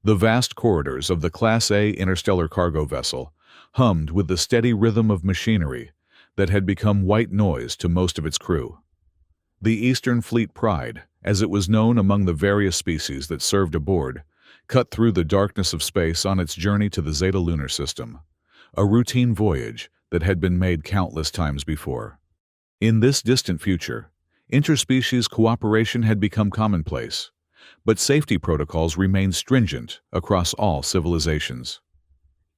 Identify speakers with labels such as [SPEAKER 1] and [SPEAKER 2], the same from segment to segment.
[SPEAKER 1] The vast corridors of the Class A interstellar cargo vessel hummed with the steady rhythm of machinery that had become white noise to most of its crew. The Eastern Fleet Pride, as it was known among the various species that served aboard, cut through the darkness of space on its journey to the Zeta lunar system, a routine voyage that had been made countless times before. In this distant future, interspecies cooperation had become commonplace, but safety protocols remained stringent across all civilizations.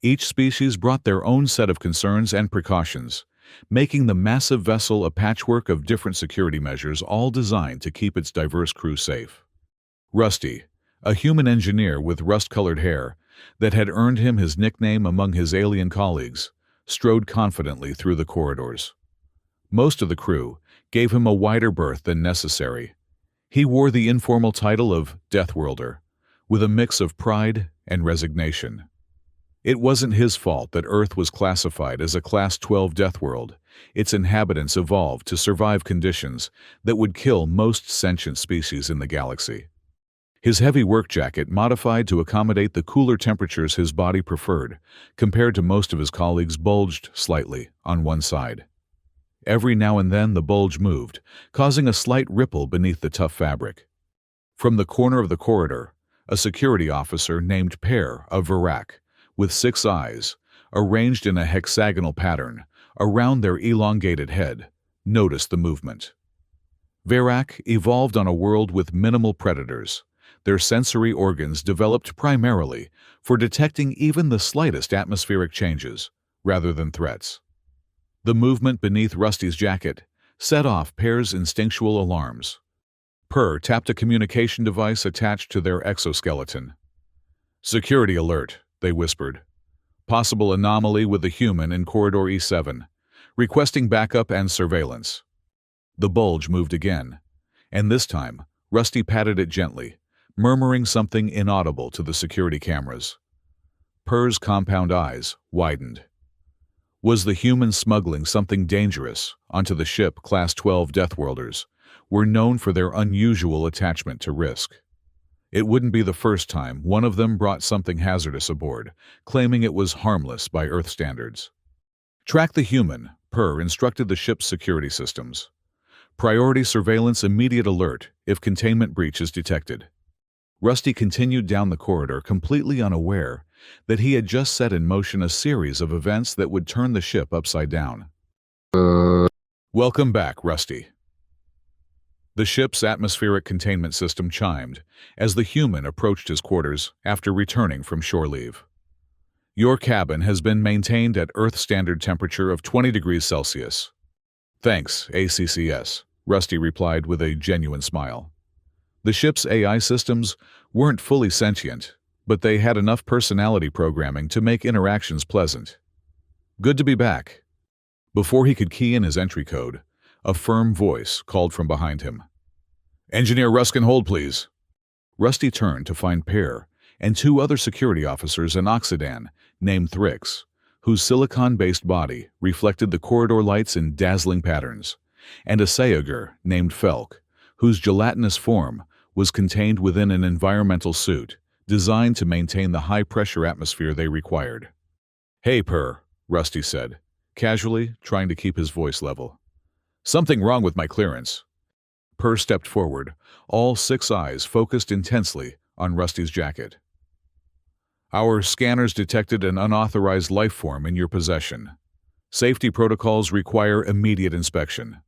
[SPEAKER 1] Each species brought their own set of concerns and precautions, making the massive vessel a patchwork of different security measures all designed to keep its diverse crew safe. Rusty, a human engineer with rust-colored hair that had earned him his nickname among his alien colleagues, strode confidently through the corridors. Most of the crew gave him a wider berth than necessary. He wore the informal title of Death Worlder, with a mix of pride and resignation. It wasn't his fault that Earth was classified as a Class 12 death world. Its inhabitants evolved to survive conditions that would kill most sentient species in the galaxy. His heavy work jacket, modified to accommodate the cooler temperatures his body preferred, compared to most of his colleagues, bulged slightly on one side. Every now and then the bulge moved, causing a slight ripple beneath the tough fabric. From the corner of the corridor, a security officer named Pear of Verac, with 6 eyes, arranged in a hexagonal pattern around their elongated head, noticed the movement. Verac evolved on a world with minimal predators, their sensory organs developed primarily for detecting even the slightest atmospheric changes, rather than threats. The movement beneath Rusty's jacket set off Pear's instinctual alarms. Pear tapped a communication device attached to their exoskeleton. "Security alert," they whispered. "Possible anomaly with a human in Corridor E7. Requesting backup and surveillance." The bulge moved again, and this time Rusty patted it gently, murmuring something inaudible to the security cameras. Pear's compound eyes widened. Was the human smuggling something dangerous onto the ship? Class 12 Deathworlders were known for their unusual attachment to risk. It wouldn't be the first time one of them brought something hazardous aboard, claiming it was harmless by Earth standards. "Track the human," Pear instructed the ship's security systems. "Priority surveillance, immediate alert if containment breach is detected." Rusty continued down the corridor, completely unaware that he had just set in motion a series of events that would turn the ship upside down. "Welcome back, Rusty." The ship's atmospheric containment system chimed as the human approached his quarters after returning from shore leave. "Your cabin has been maintained at Earth standard temperature of 20 degrees Celsius. "Thanks, ACCS," Rusty replied with a genuine smile. The ship's AI systems weren't fully sentient, but they had enough personality programming to make interactions pleasant. "Good to be back." Before he could key in his entry code, a firm voice called from behind him. "Engineer Ruskin, hold please." Rusty turned to find Pear and 2 other security officers, an Oxidan named Thrix, whose silicon-based body reflected the corridor lights in dazzling patterns, and a Sayager named Felk, whose gelatinous form was contained within an environmental suit designed to maintain the high-pressure atmosphere they required. "Hey, Pear," Rusty said, casually, trying to keep his voice level. "Something wrong with my clearance." Pear stepped forward, all 6 eyes focused intensely on Rusty's jacket. "Our scanners detected an unauthorized life form in your possession. Safety protocols require immediate inspection."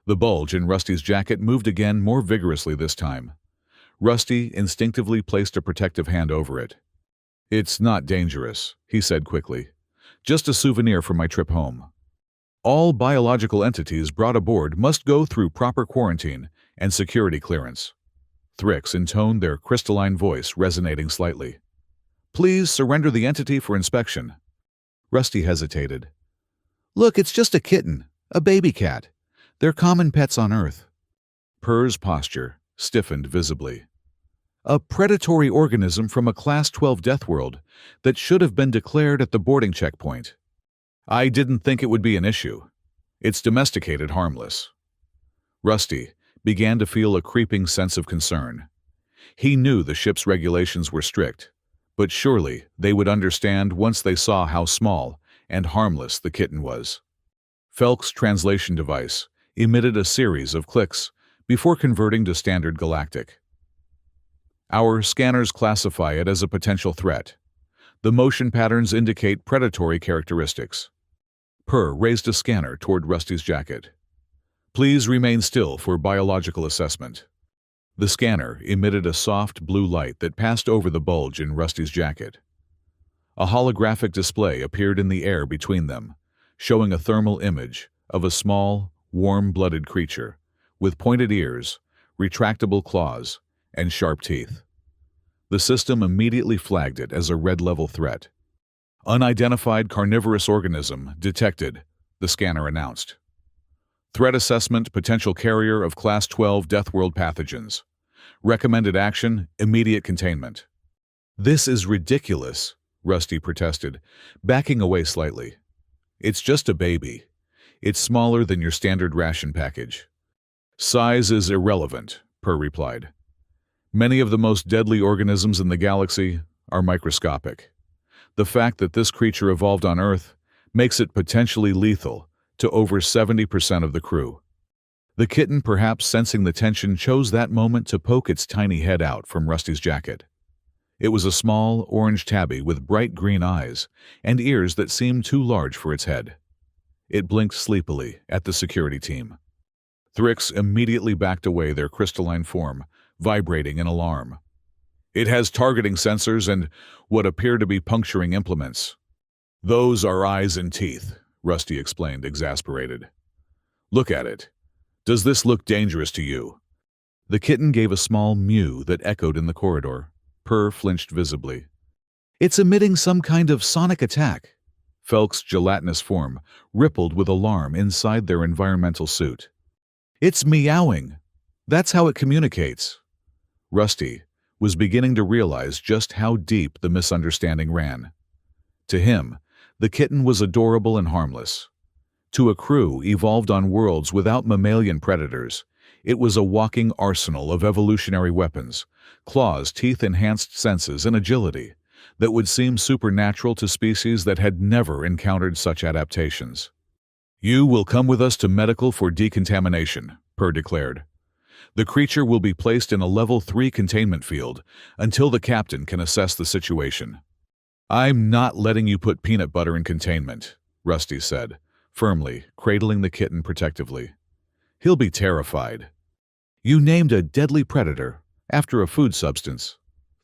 [SPEAKER 1] The bulge in Rusty's jacket moved again, more vigorously this time. Rusty instinctively placed a protective hand over it. "It's not dangerous," he said quickly. "Just a souvenir from my trip home. All biological entities brought aboard must go through proper quarantine and security clearance." Thrix intoned, their crystalline voice resonating slightly. "Please surrender the entity for inspection." Rusty hesitated. "Look, it's just a kitten, a baby cat. They're common pets on Earth." Pear's posture stiffened visibly. "A predatory organism from a Class 12 death world that should have been declared at the boarding checkpoint. I didn't think it would be an issue. It's domesticated, harmless." Rusty began to feel a creeping sense of concern. He knew the ship's regulations were strict, But surely they would understand once they saw how small and harmless the kitten was. Felk's translation device emitted a series of clicks before converting to standard galactic. Our scanners classify it as a potential threat. The motion patterns indicate predatory characteristics. Per raised a scanner toward Rusty's jacket. Please remain still for biological assessment. The scanner emitted a soft blue light that passed over the bulge in Rusty's jacket. A holographic display appeared in the air between them, showing a thermal image of a small, warm-blooded creature with pointed ears, retractable claws, and sharp teeth. The system immediately flagged it as a red-level threat. Unidentified carnivorous organism detected, the scanner announced. Threat assessment, potential carrier of Class 12 Deathworld pathogens. Recommended action, immediate containment. This is ridiculous, Rusty protested, backing away slightly. It's just a baby. It's smaller than your standard ration package. Size is irrelevant, Per replied. Many of the most deadly organisms in the galaxy are microscopic. The fact that this creature evolved on Earth makes it potentially lethal to over 70% of the crew. The kitten, perhaps sensing the tension, chose that moment to poke its tiny head out from Rusty's jacket. It was a small, orange tabby with bright green eyes and ears that seemed too large for its head. It blinked sleepily at the security team. Thrix immediately backed away, their crystalline form vibrating in alarm. It has targeting sensors and what appear to be puncturing implements. Those are eyes and teeth, Rusty explained, exasperated. Look at it. Does this look dangerous to you? The kitten gave a small mew that echoed in the corridor. Per flinched visibly. It's emitting some kind of sonic attack. Felk's gelatinous form rippled with alarm inside their environmental suit. It's meowing. That's how it communicates. Rusty was beginning to realize just how deep the misunderstanding ran. To him, the kitten was adorable and harmless. To a crew evolved on worlds without mammalian predators, it was a walking arsenal of evolutionary weapons, claws, teeth-enhanced senses, and agility that would seem supernatural to species that had never encountered such adaptations. You will come with us to medical for decontamination, Per declared. The creature will be placed in a Level 3 containment field until the captain can assess the situation. I'm not letting you put peanut butter in containment, Rusty said, firmly, cradling the kitten protectively. He'll be terrified. You named a deadly predator after a food substance?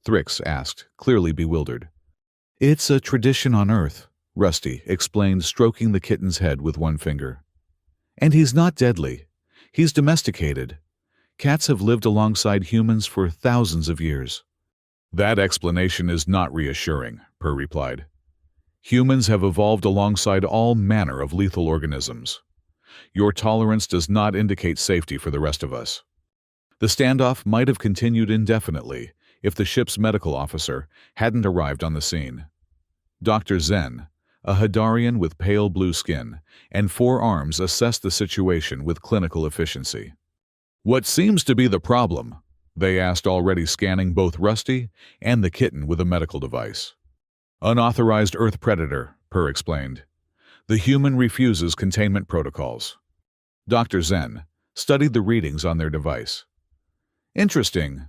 [SPEAKER 1] Thrix asked, clearly bewildered. It's a tradition on Earth, Rusty explained, stroking the kitten's head with one finger. And he's not deadly. He's domesticated. Cats have lived alongside humans for thousands of years. That explanation is not reassuring, Per replied. Humans have evolved alongside all manner of lethal organisms. Your tolerance does not indicate safety for the rest of us. The standoff might have continued indefinitely if the ship's medical officer hadn't arrived on the scene. Dr. Zen, a Hadarian with pale blue skin and 4 arms, assessed the situation with clinical efficiency. What seems to be the problem? They asked, already scanning both Rusty and the kitten with a medical device. Unauthorized Earth predator, Per explained. The human refuses containment protocols. Dr. Zen studied the readings on their device. Interesting.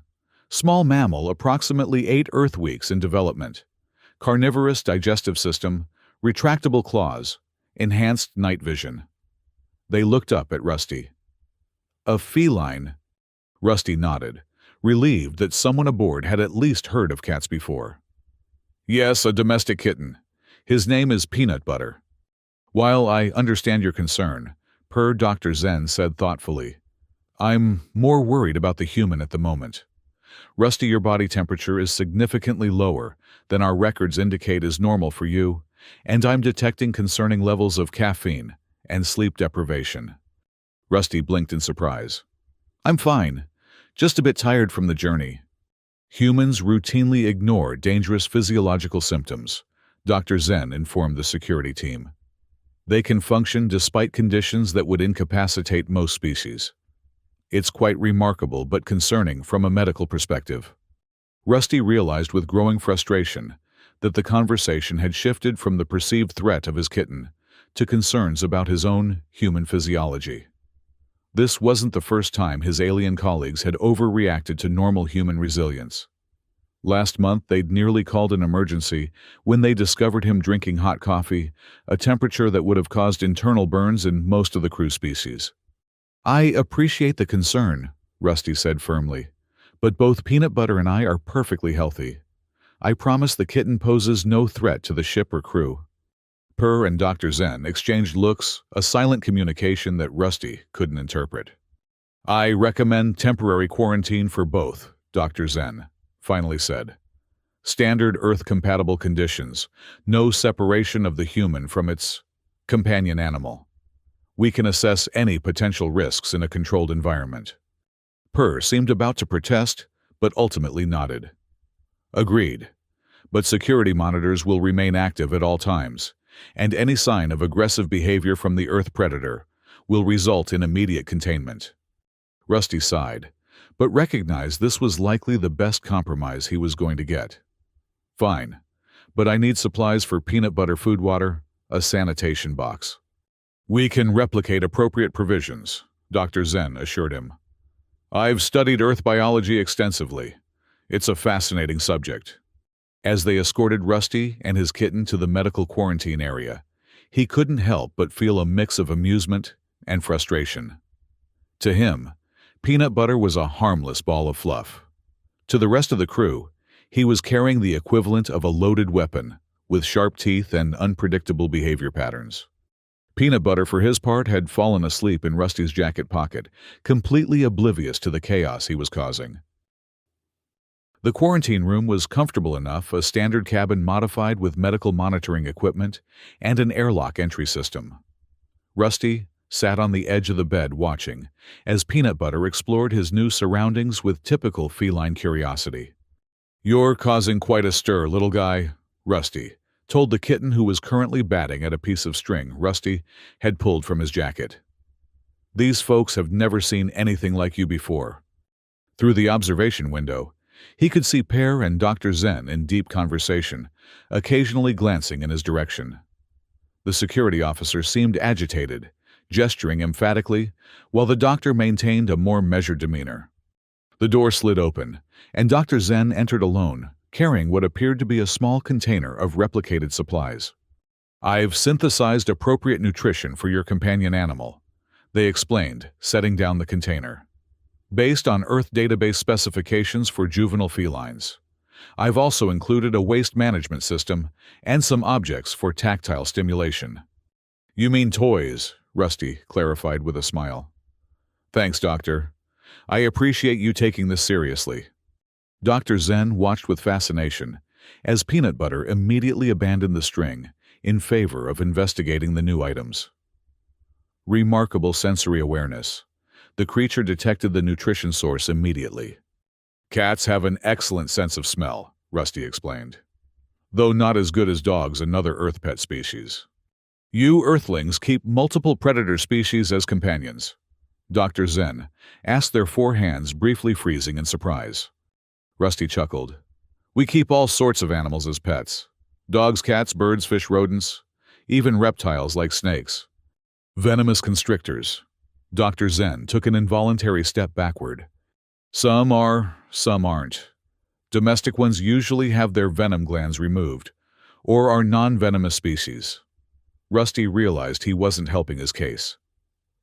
[SPEAKER 1] Small mammal, approximately 8 Earth weeks in development. Carnivorous digestive system, retractable claws, enhanced night vision. They looked up at Rusty. A feline? Rusty nodded, relieved that someone aboard had at least heard of cats before. Yes, a domestic kitten. His name is Peanut Butter. While I understand your concern, Per, Dr. Zen said thoughtfully, I'm more worried about the human at the moment. Rusty, your body temperature is significantly lower than our records indicate is normal for you, and I'm detecting concerning levels of caffeine and sleep deprivation. Rusty blinked in surprise. I'm fine, just a bit tired from the journey. Humans routinely ignore dangerous physiological symptoms, Dr. Zen informed the security team. They can function despite conditions that would incapacitate most species. It's quite remarkable but concerning from a medical perspective. Rusty realized with growing frustration that the conversation had shifted from the perceived threat of his kitten to concerns about his own human physiology. This wasn't the first time his alien colleagues had overreacted to normal human resilience. Last month, they'd nearly called an emergency when they discovered him drinking hot coffee, a temperature that would have caused internal burns in most of the crew species. "I appreciate the concern," Rusty said firmly, "but both Peanut Butter and I are perfectly healthy. I promise the kitten poses no threat to the ship or crew." Purr and Dr. Zen exchanged looks, a silent communication that Rusty couldn't interpret. "I recommend temporary quarantine for both," Dr. Zen finally said. "Standard Earth-compatible conditions, no separation of the human from its companion animal. We can assess any potential risks in a controlled environment." Purr seemed about to protest, but ultimately nodded. "Agreed. But security monitors will remain active at all times, and any sign of aggressive behavior from the Earth predator will result in immediate containment." Rusty sighed, but recognized this was likely the best compromise he was going to get. "Fine, but I need supplies for peanut butter food water, a sanitation box." "We can replicate appropriate provisions," Dr. Zen assured him. "I've studied Earth biology extensively. It's a fascinating subject." As they escorted Rusty and his kitten to the medical quarantine area, he couldn't help but feel a mix of amusement and frustration. To him, Peanut Butter was a harmless ball of fluff. To the rest of the crew, he was carrying the equivalent of a loaded weapon, with sharp teeth and unpredictable behavior patterns. Peanut Butter, for his part, had fallen asleep in Rusty's jacket pocket, completely oblivious to the chaos he was causing. The quarantine room was comfortable enough, a standard cabin modified with medical monitoring equipment and an airlock entry system. Rusty sat on the edge of the bed watching as Peanut Butter explored his new surroundings with typical feline curiosity. "You're causing quite a stir, little guy," Rusty told the kitten, who was currently batting at a piece of string Rusty had pulled from his jacket. "These folks have never seen anything like you before." Through the observation window, he could see Pear and Dr. Zen in deep conversation, occasionally glancing in his direction. The security officer seemed agitated, gesturing emphatically, while the doctor maintained a more measured demeanor. The door slid open, and Dr. Zen entered alone, carrying what appeared to be a small container of replicated supplies. "I've synthesized appropriate nutrition for your companion animal," they explained, setting down the container. "Based on Earth database specifications for juvenile felines. I've also included a waste management system and some objects for tactile stimulation." "You mean toys," Rusty clarified with a smile. "Thanks, Doctor. I appreciate you taking this seriously." Dr. Zen watched with fascination as Peanut Butter immediately abandoned the string in favor of investigating the new items. Remarkable sensory awareness. The creature detected the nutrition source immediately. "Cats have an excellent sense of smell," Rusty explained. "Though not as good as dogs, another Earth pet species. You Earthlings keep multiple predator species as companions." Dr. Zen asked, their four hands briefly freezing in surprise. Rusty chuckled. "We keep all sorts of animals as pets. Dogs, cats, birds, fish, rodents, even reptiles like snakes. Venomous constrictors." Dr. Zen took an involuntary step backward. "Some are, some aren't. Domestic ones usually have their venom glands removed, or are non-venomous species." Rusty realized he wasn't helping his case.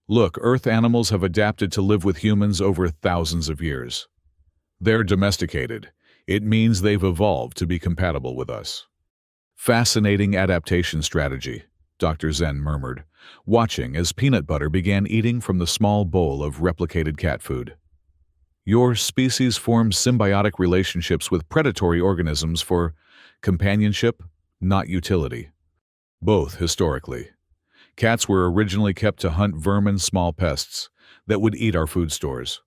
[SPEAKER 1] "Look, Earth animals have adapted to live with humans over thousands of years. They're domesticated. It means they've evolved to be compatible with us." "Fascinating adaptation strategy," Dr. Zen murmured, watching as Peanut Butter began eating from the small bowl of replicated cat food. "Your species forms symbiotic relationships with predatory organisms for companionship, not utility. Both, historically. Cats were originally kept to hunt vermin, small pests that would eat our food stores.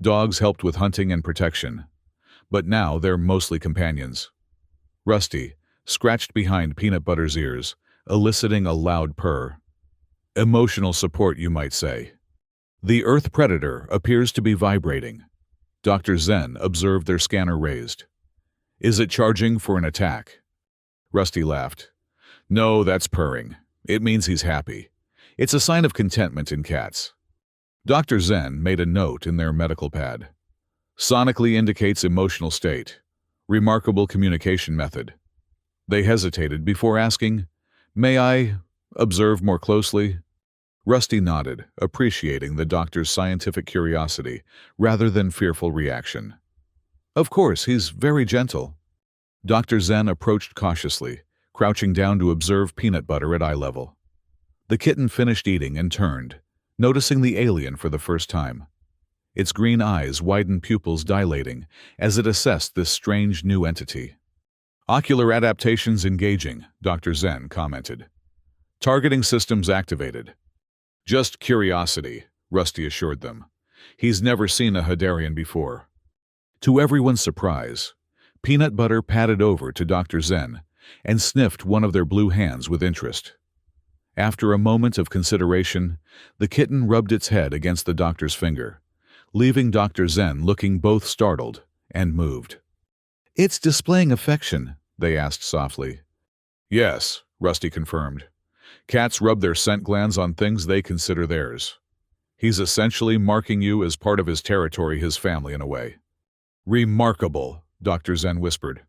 [SPEAKER 1] Dogs helped with hunting and protection. But now they're mostly companions." Rusty scratched behind Peanut Butter's ears, eliciting a loud purr. "Emotional support, you might say." "The Earth predator appears to be vibrating." Dr. Zen observed their scanner raised. Is it charging for an attack? Rusty laughed. No, that's purring. It means he's happy. It's a sign of contentment in cats. Dr. Zen made a note in their medical pad. Sonically indicates emotional state. Remarkable communication method. They hesitated before asking, May I observe more closely? Rusty nodded, appreciating the doctor's scientific curiosity rather than fearful reaction. Of course, he's very gentle. Dr. Zen approached cautiously, crouching down to observe Peanut Butter at eye level. The kitten finished eating and turned, noticing the alien for the first time. Its green eyes widened, pupils dilating as it assessed this strange new entity. Ocular adaptations engaging, Dr. Zen commented. Targeting systems activated. Just curiosity, Rusty assured them. He's never seen a Hadarian before. To everyone's surprise, Peanut Butter padded over to Dr. Zen and sniffed one of their blue hands with interest. After a moment of consideration, the kitten rubbed its head against the doctor's finger, leaving Dr. Zen looking both startled and moved. It's displaying affection, they asked softly. Yes, Rusty confirmed. Cats rub their scent glands on things they consider theirs. He's essentially marking you as part of his territory, his family in a way. Remarkable, Dr. Zen whispered.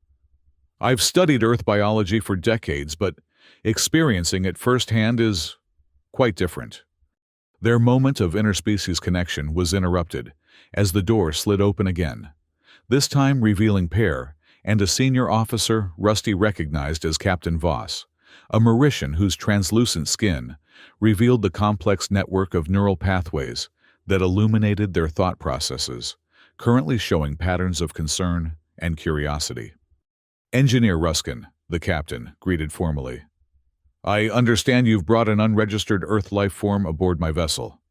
[SPEAKER 1] I've studied Earth biology for decades, but experiencing it firsthand is quite different. Their moment of interspecies connection was interrupted as the door slid open again, this time revealing Pear and a senior officer Rusty recognized as Captain Voss, a Mauritian whose translucent skin revealed the complex network of neural pathways that illuminated their thought processes, currently showing patterns of concern and curiosity. Engineer Ruskin, the captain, greeted formally. I understand you've brought an unregistered Earth life form aboard my vessel.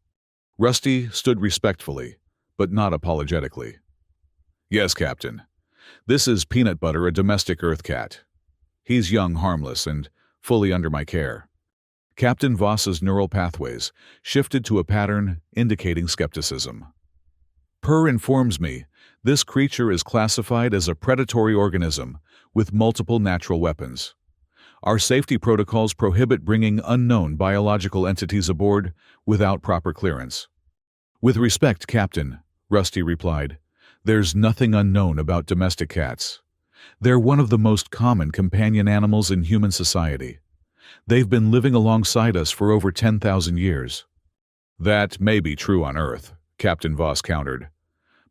[SPEAKER 1] Rusty stood respectfully, but not apologetically. Yes, Captain. This is Peanut Butter, a domestic Earth cat. He's young, harmless, and fully under my care. Captain Voss's neural pathways shifted to a pattern indicating skepticism. Purr informs me this creature is classified as a predatory organism with multiple natural weapons. Our safety protocols prohibit bringing unknown biological entities aboard without proper clearance. With respect, Captain, Rusty replied, there's nothing unknown about domestic cats. They're one of the most common companion animals in human society. They've been living alongside us for over 10,000 years. That may be true on Earth, Captain Voss countered.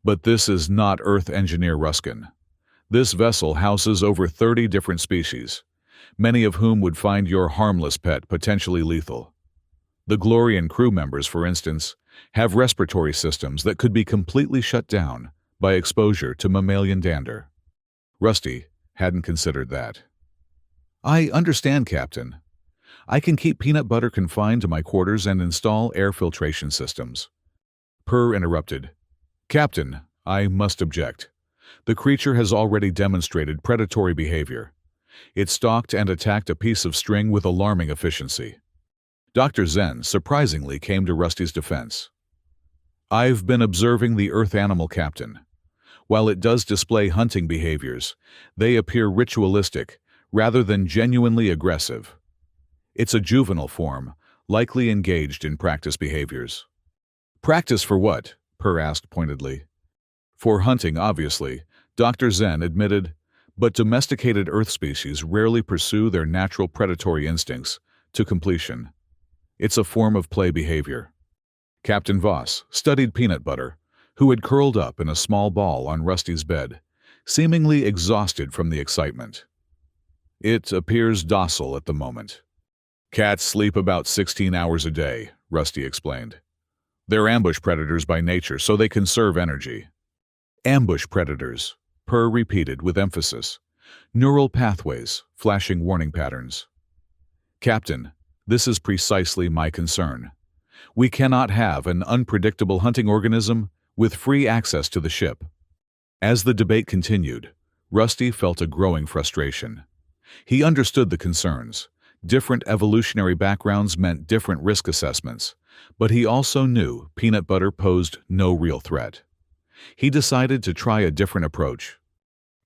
[SPEAKER 1] But this is not Earth Engineer Ruskin. This vessel houses over 30 different species, many of whom would find your harmless pet potentially lethal. The Glorian crew members, for instance, have respiratory systems that could be completely shut down by exposure to mammalian dander. Rusty hadn't considered that. I understand, Captain. I can keep Peanut Butter confined to my quarters and install air filtration systems. Purr interrupted. Captain, I must object. The creature has already demonstrated predatory behavior. It stalked and attacked a piece of string with alarming efficiency. Dr. Zen surprisingly came to Rusty's defense. I've been observing the Earth animal, Captain. While it does display hunting behaviors, they appear ritualistic rather than genuinely aggressive. It's a juvenile form, likely engaged in practice behaviors. Practice for what? Purr asked pointedly. For hunting, obviously, Dr. Zen admitted, but domesticated Earth species rarely pursue their natural predatory instincts to completion. It's a form of play behavior. Captain Voss studied Peanut Butter, who had curled up in a small ball on Rusty's bed, seemingly exhausted from the excitement. It appears docile at the moment. Cats sleep about 16 hours a day, Rusty explained. They're ambush predators by nature, so they conserve energy. Ambush predators, Purr repeated with emphasis. Neural pathways, flashing warning patterns. Captain, this is precisely my concern. We cannot have an unpredictable hunting organism with free access to the ship. As the debate continued, Rusty felt a growing frustration. He understood the concerns. Different evolutionary backgrounds meant different risk assessments, but he also knew Peanut Butter posed no real threat. He decided to try a different approach.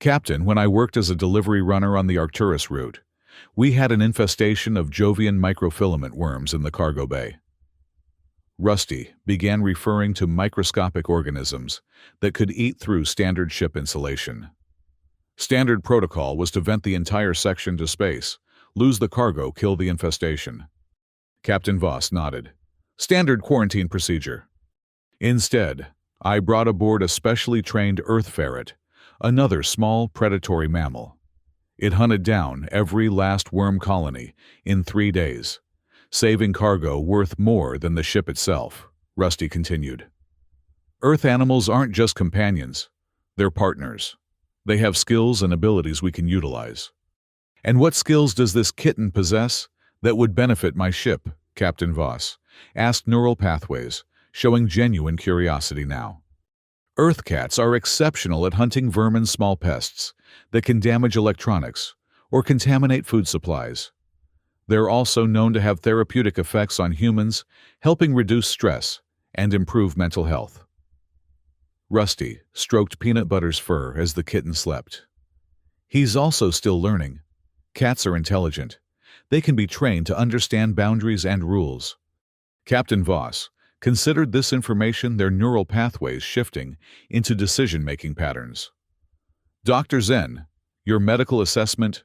[SPEAKER 1] Captain, when I worked as a delivery runner on the Arcturus route, we had an infestation of Jovian microfilament worms in the cargo bay. Rusty began referring to microscopic organisms that could eat through standard ship insulation. Standard protocol was to vent the entire section to space, lose the cargo, kill the infestation. Captain Voss nodded. Standard quarantine procedure. Instead, I brought aboard a specially trained earth ferret, another small predatory mammal. It hunted down every last worm colony in 3 days, saving cargo worth more than the ship itself, Rusty continued. Earth animals aren't just companions, they're partners. They have skills and abilities we can utilize. And what skills does this kitten possess that would benefit my ship, Captain Voss asked Neural Pathways, showing genuine curiosity now. Earth cats are exceptional at hunting vermin's small pests that can damage electronics or contaminate food supplies. They're also known to have therapeutic effects on humans, helping reduce stress and improve mental health. Rusty stroked Peanut Butter's fur as the kitten slept. He's also still learning. Cats are intelligent. They can be trained to understand boundaries and rules. Captain Voss considered this information their neural pathways shifting into decision-making patterns. Dr. Zen, your medical assessment?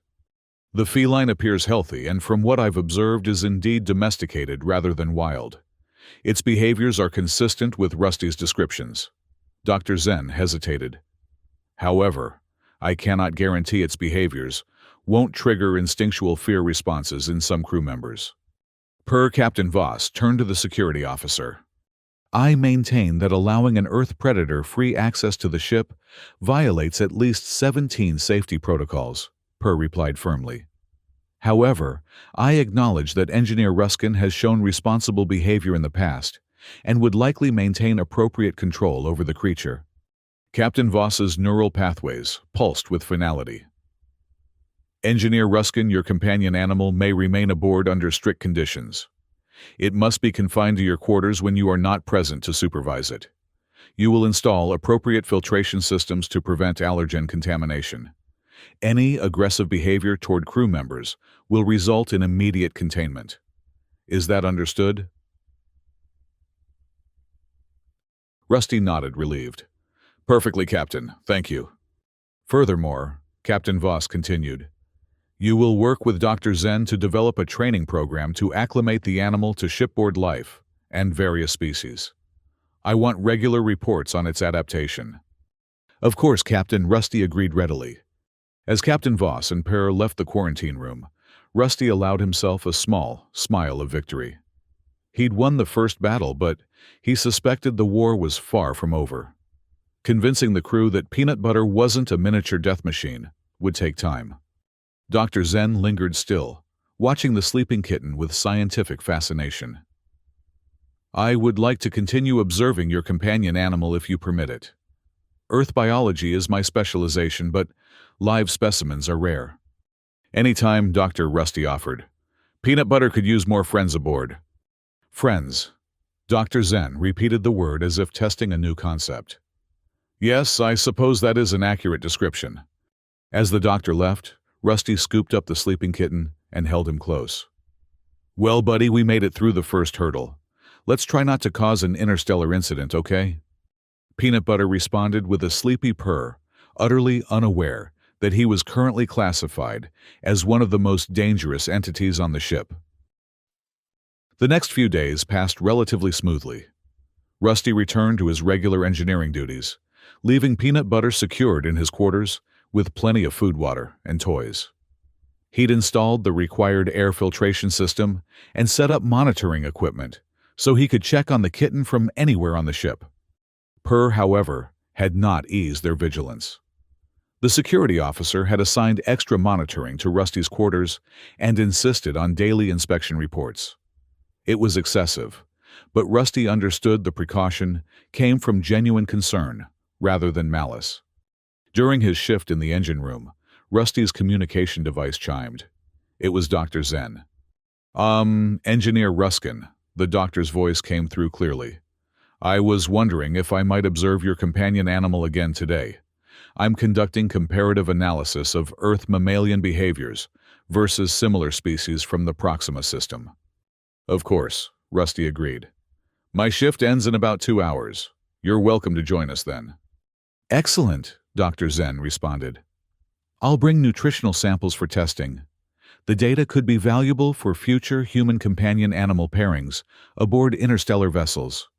[SPEAKER 1] The feline appears healthy and from what I've observed is indeed domesticated rather than wild. Its behaviors are consistent with Rusty's descriptions. Dr. Zen hesitated. However, I cannot guarantee its behaviors won't trigger instinctual fear responses in some crew members. Captain Voss turned to the security officer. I maintain that allowing an Earth predator free access to the ship violates at least 17 safety protocols, replied firmly. However, I acknowledge that Engineer Ruskin has shown responsible behavior in the past and would likely maintain appropriate control over the creature. Captain Voss's neural pathways pulsed with finality. Engineer Ruskin, your companion animal, may remain aboard under strict conditions. It must be confined to your quarters when you are not present to supervise it. You will install appropriate filtration systems to prevent allergen contamination. Any aggressive behavior toward crew members will result in immediate containment. Is that understood? Rusty nodded, relieved. Perfectly, Captain. Thank you. Furthermore, Captain Voss continued, you will work with Dr. Zen to develop a training program to acclimate the animal to shipboard life and various species. I want regular reports on its adaptation. Of course, Captain, Rusty agreed readily. As Captain Voss and Per left the quarantine room, Rusty allowed himself a small smile of victory. He'd won the first battle, but he suspected the war was far from over. Convincing the crew that Peanut Butter wasn't a miniature death machine would take time. Dr. Zen lingered still, watching the sleeping kitten with scientific fascination. I would like to continue observing your companion animal if you permit it. Earth biology is my specialization, but live specimens are rare. Anytime, Dr. Rusty offered. Peanut Butter could use more friends aboard. Friends. Dr. Zen repeated the word as if testing a new concept. Yes, I suppose that is an accurate description. As the doctor left, Rusty scooped up the sleeping kitten and held him close. Well, buddy, we made it through the first hurdle. Let's try not to cause an interstellar incident, okay? Peanut Butter responded with a sleepy purr, utterly unaware that he was currently classified as one of the most dangerous entities on the ship. The next few days passed relatively smoothly. Rusty returned to his regular engineering duties, leaving Peanut Butter secured in his quarters with plenty of food, water, and toys. He'd installed the required air filtration system and set up monitoring equipment so he could check on the kitten from anywhere on the ship. However, had not eased their vigilance. The security officer had assigned extra monitoring to Rusty's quarters and insisted on daily inspection reports. It was excessive, but Rusty understood the precaution came from genuine concern rather than malice. During his shift in the engine room, Rusty's communication device chimed. It was Dr. Zen. Engineer Ruskin, the doctor's voice came through clearly. I was wondering if I might observe your companion animal again today. I'm conducting comparative analysis of Earth mammalian behaviors versus similar species from the Proxima system. Of course, Rusty agreed. My shift ends in about 2 hours. You're welcome to join us then. Excellent, Dr. Zen responded. I'll bring nutritional samples for testing. The data could be valuable for future human companion animal pairings aboard interstellar vessels.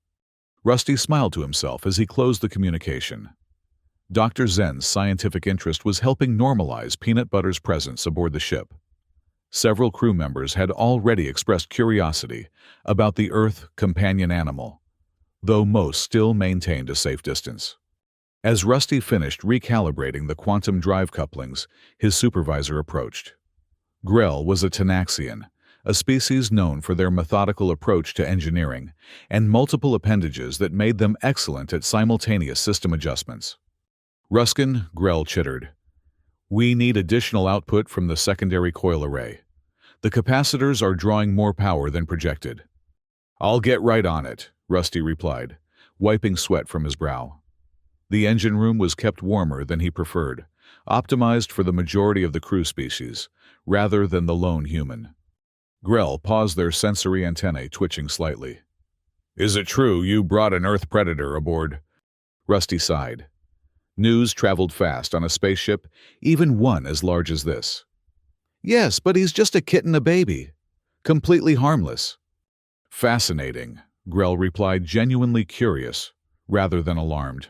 [SPEAKER 1] Rusty smiled to himself as he closed the communication. Dr. Zen's scientific interest was helping normalize Peanut Butter's presence aboard the ship. Several crew members had already expressed curiosity about the Earth companion animal, though most still maintained a safe distance. As Rusty finished recalibrating the quantum drive couplings, his supervisor approached. Grell was a Tanaxian, a species known for their methodical approach to engineering and multiple appendages that made them excellent at simultaneous system adjustments. Ruskin, Grell chittered. We need additional output from the secondary coil array. The capacitors are drawing more power than projected. I'll get right on it, Rusty replied, wiping sweat from his brow. The engine room was kept warmer than he preferred, optimized for the majority of the crew species, rather than the lone human. Grell paused, their sensory antennae twitching slightly. Is it true you brought an Earth predator aboard? Rusty sighed. News traveled fast on a spaceship, even one as large as this. Yes, but he's just a kitten, a baby. Completely harmless. Fascinating, Grell replied, genuinely curious, rather than alarmed.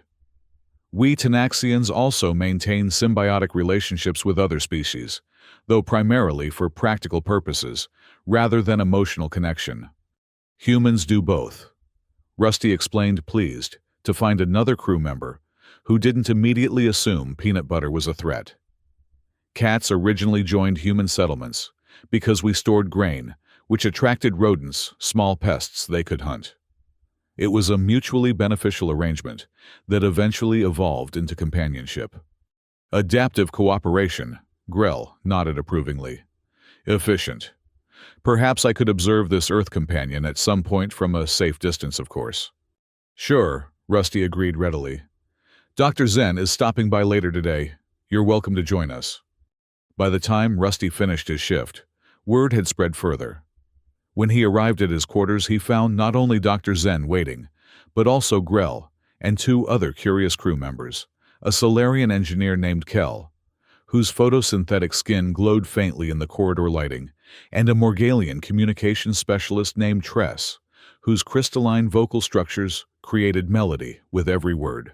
[SPEAKER 1] We Tanaxians also maintain symbiotic relationships with other species, though primarily for practical purposes, rather than emotional connection. Humans do both. Rusty explained, pleased to find another crew member who didn't immediately assume Peanut Butter was a threat. Cats originally joined human settlements because we stored grain, which attracted rodents, small pests they could hunt. It was a mutually beneficial arrangement that eventually evolved into companionship. Adaptive cooperation, Grell nodded approvingly. Efficient. Perhaps I could observe this Earth companion at some point from a safe distance, of course. Sure, Rusty agreed readily. Dr. Zen is stopping by later today. You're welcome to join us. By the time Rusty finished his shift, word had spread further. When he arrived at his quarters, he found not only Dr. Zen waiting, but also Grell and 2 other curious crew members, a Solarian engineer named Kell, whose photosynthetic skin glowed faintly in the corridor lighting, and a Morgalian communications specialist named Tress, whose crystalline vocal structures created melody with every word.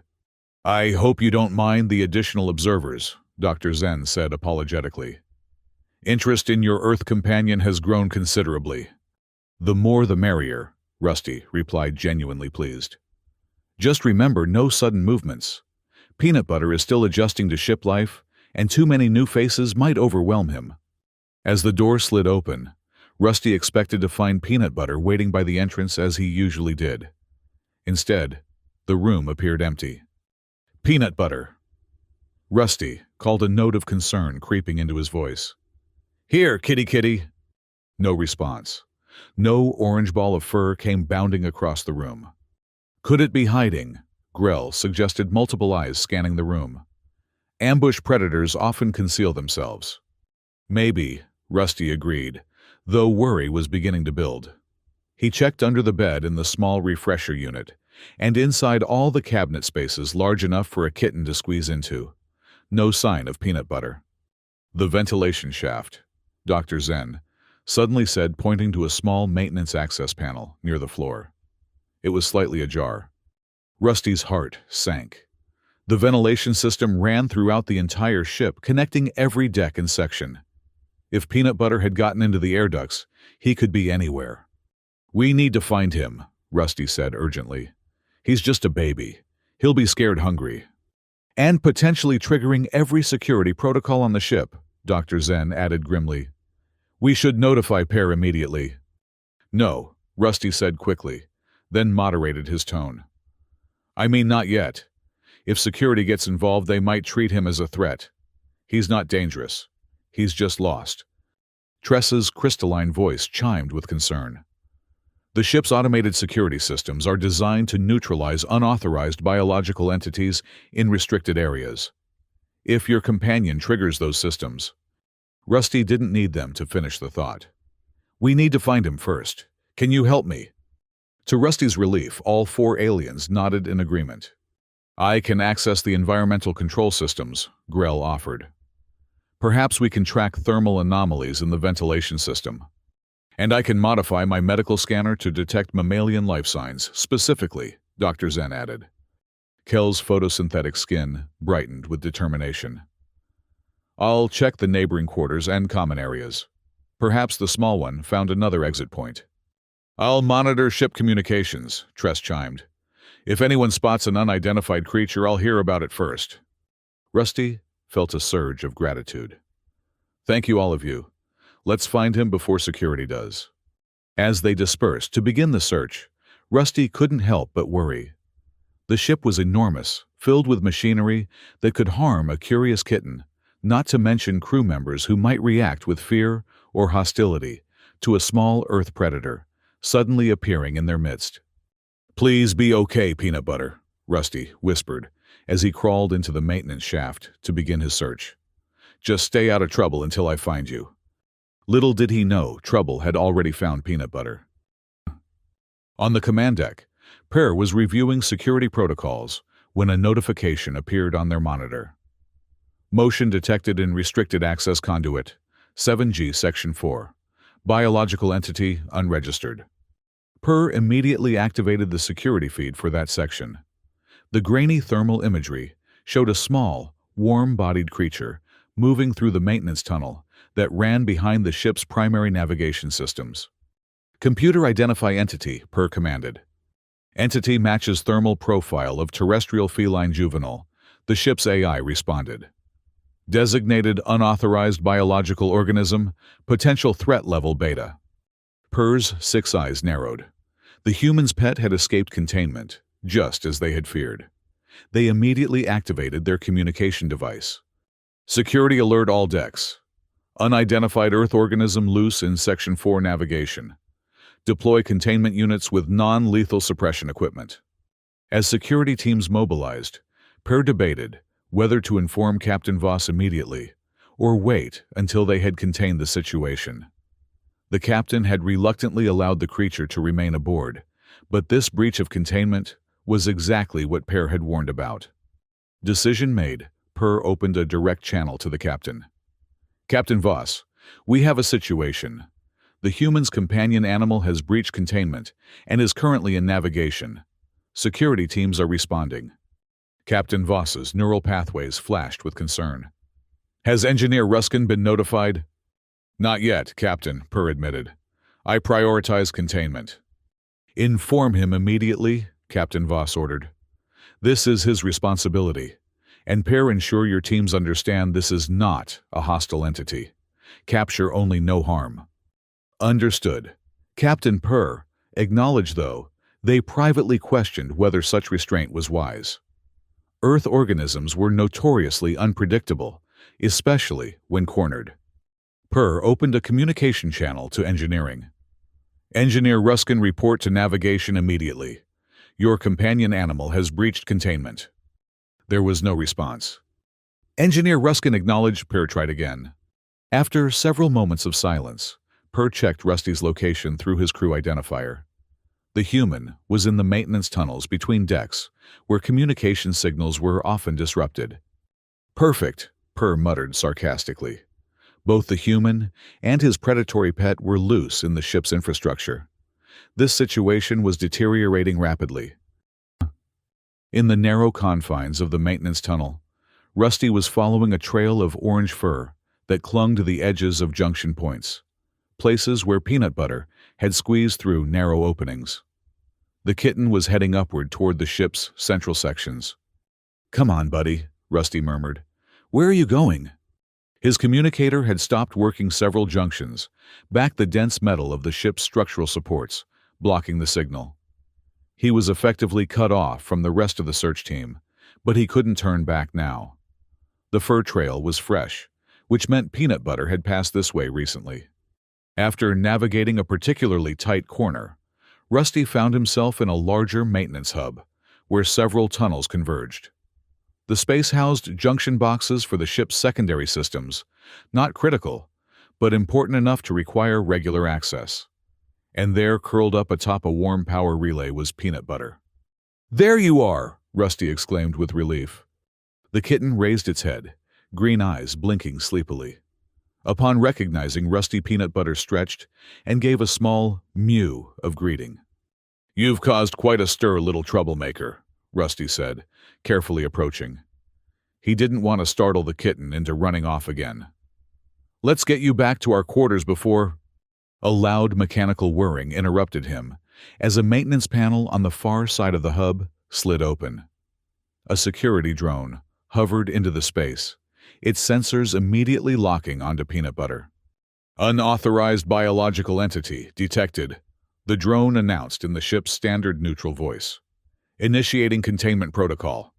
[SPEAKER 1] I hope you don't mind the additional observers, Dr. Zen said apologetically. Interest in your Earth companion has grown considerably. The more the merrier, Rusty replied, genuinely pleased. Just remember, no sudden movements. Peanut Butter is still adjusting to ship life, and too many new faces might overwhelm him. As the door slid open, Rusty expected to find Peanut Butter waiting by the entrance as he usually did. Instead, the room appeared empty. Peanut Butter. Rusty called, a note of concern creeping into his voice. Here, kitty kitty. No response. No orange ball of fur came bounding across the room. Could it be hiding? Grell suggested, multiple eyes scanning the room. Ambush predators often conceal themselves. Maybe, Rusty agreed, though worry was beginning to build. He checked under the bed in the small refresher unit, and inside all the cabinet spaces large enough for a kitten to squeeze into. No sign of Peanut Butter. The ventilation shaft, Dr. Zen suddenly said, pointing to a small maintenance access panel near the floor. It was slightly ajar. Rusty's heart sank. The ventilation system ran throughout the entire ship, connecting every deck and section. If Peanut Butter had gotten into the air ducts, he could be anywhere. We need to find him, Rusty said urgently. He's just a baby. He'll be scared hungry. And potentially triggering every security protocol on the ship, Dr. Zen added grimly. We should notify Pear immediately. No, Rusty said quickly, then moderated his tone. I mean, not yet. If security gets involved, they might treat him as a threat. He's not dangerous. He's just lost. Tress's crystalline voice chimed with concern. The ship's automated security systems are designed to neutralize unauthorized biological entities in restricted areas. if your companion triggers those systems. Rusty didn't need them to finish the thought. We need to find him first. Can you help me? To Rusty's relief, all four aliens nodded in agreement. I can access the environmental control systems, Grell offered. Perhaps we can track thermal anomalies in the ventilation system. And I can modify my medical scanner to detect mammalian life signs, specifically, Dr. Zen added. Kel's photosynthetic skin brightened with determination. I'll check the neighboring quarters and common areas. Perhaps the small one found another exit point. I'll monitor ship communications, Tress chimed. If anyone spots an unidentified creature, I'll hear about it first. Rusty felt a surge of gratitude. Thank you, all of you. Let's find him before security does. As they dispersed to begin the search, Rusty couldn't help but worry. The ship was enormous, filled with machinery that could harm a curious kitten, not to mention crew members who might react with fear or hostility to a small Earth predator suddenly appearing in their midst. Please be okay, Peanut Butter, Rusty whispered as he crawled into the maintenance shaft to begin his search. Just stay out of trouble until I find you. Little did he know trouble had already found Peanut Butter. On the command deck, Per was reviewing security protocols when a notification appeared on their monitor. Motion detected in restricted access conduit, 7G Section 4. Biological entity unregistered. Per immediately activated the security feed for that section. The grainy thermal imagery showed a small, warm-bodied creature moving through the maintenance tunnel that ran behind the ship's primary navigation systems. Computer identify entity, Per commanded. Entity matches thermal profile of terrestrial feline juvenile, the ship's AI responded. Designated unauthorized biological organism, potential threat level beta. Per's 6 eyes narrowed. The human's pet had escaped containment, just as they had feared. They immediately activated their communication device. Security alert all decks. Unidentified Earth organism loose in Section 4 navigation. Deploy containment units with non-lethal suppression equipment. As security teams mobilized, Per debated whether to inform Captain Voss immediately or wait until they had contained the situation. The captain had reluctantly allowed the creature to remain aboard, but this breach of containment was exactly what Per had warned about. Decision made, Per opened a direct channel to the captain. Captain Voss, we have a situation. The human's companion animal has breached containment and is currently in navigation. Security teams are responding. Captain Voss's neural pathways flashed with concern. Has Engineer Ruskin been notified? Not yet, Captain, Per admitted. I prioritize containment. Inform him immediately, Captain Voss ordered. This is his responsibility. And Per, ensure your teams understand this is not a hostile entity. Capture only, no harm. Understood. Captain Per acknowledged, though, they privately questioned whether such restraint was wise. Earth organisms were notoriously unpredictable, especially when cornered. Per opened a communication channel to engineering. Engineer Ruskin, report to navigation immediately. Your companion animal has breached containment. There was no response. Engineer Ruskin acknowledged. Per tried again. After several moments of silence, Per checked Rusty's location through his crew identifier. The human was in the maintenance tunnels between decks, where communication signals were often disrupted. Perfect, Per muttered sarcastically. Both the human and his predatory pet were loose in the ship's infrastructure. This situation was deteriorating rapidly. In the narrow confines of the maintenance tunnel, Rusty was following a trail of orange fur that clung to the edges of junction points, places where Peanut Butter had squeezed through narrow openings. The kitten was heading upward toward the ship's central sections. Come on, buddy, Rusty murmured. Where are you going? His communicator had stopped working several junctions, back the dense metal of the ship's structural supports, blocking the signal. He was effectively cut off from the rest of the search team, but he couldn't turn back now. The fur trail was fresh, which meant Peanut Butter had passed this way recently. After navigating a particularly tight corner, Rusty found himself in a larger maintenance hub, where several tunnels converged. The space housed junction boxes for the ship's secondary systems, not critical, but important enough to require regular access. And there, curled up atop a warm power relay, was Peanut Butter. "There you are!" Rusty exclaimed with relief. The kitten raised its head, green eyes blinking sleepily. Upon recognizing Rusty, Peanut Butter stretched and gave a small mew of greeting. "You've caused quite a stir, little troublemaker," Rusty said, carefully approaching. He didn't want to startle the kitten into running off again. "Let's get you back to our quarters before—" A loud mechanical whirring interrupted him as a maintenance panel on the far side of the hub slid open. A security drone hovered into the space, its sensors immediately locking onto Peanut Butter. "Unauthorized biological entity detected," the drone announced in the ship's standard neutral voice. "Initiating containment protocol."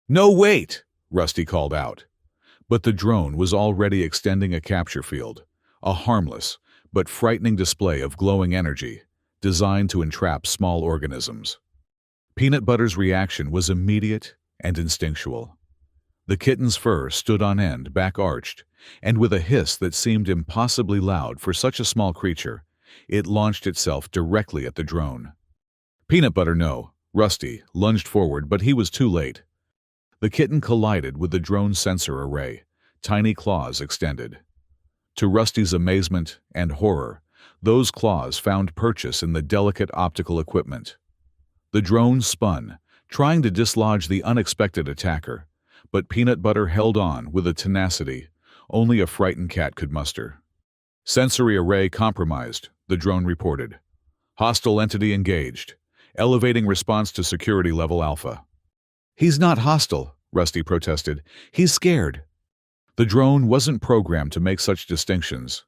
[SPEAKER 1] "No, wait!" Rusty called out. But the drone was already extending a capture field, a harmless but frightening display of glowing energy designed to entrap small organisms. Peanut Butter's reaction was immediate and instinctual. The kitten's fur stood on end, back arched, and with a hiss that seemed impossibly loud for such a small creature, it launched itself directly at the drone. "Peanut Butter, no!" Rusty lunged forward, but he was too late. The kitten collided with the drone's sensor array, tiny claws extended. To Rusty's amazement and horror, those claws found purchase in the delicate optical equipment. The drone spun, trying to dislodge the unexpected attacker, but Peanut Butter held on with a tenacity only a frightened cat could muster. "Sensory array compromised," the drone reported. "Hostile entity engaged. Elevating response to security level Alpha." "He's not hostile," Rusty protested. "He's scared." The drone wasn't programmed to make such distinctions.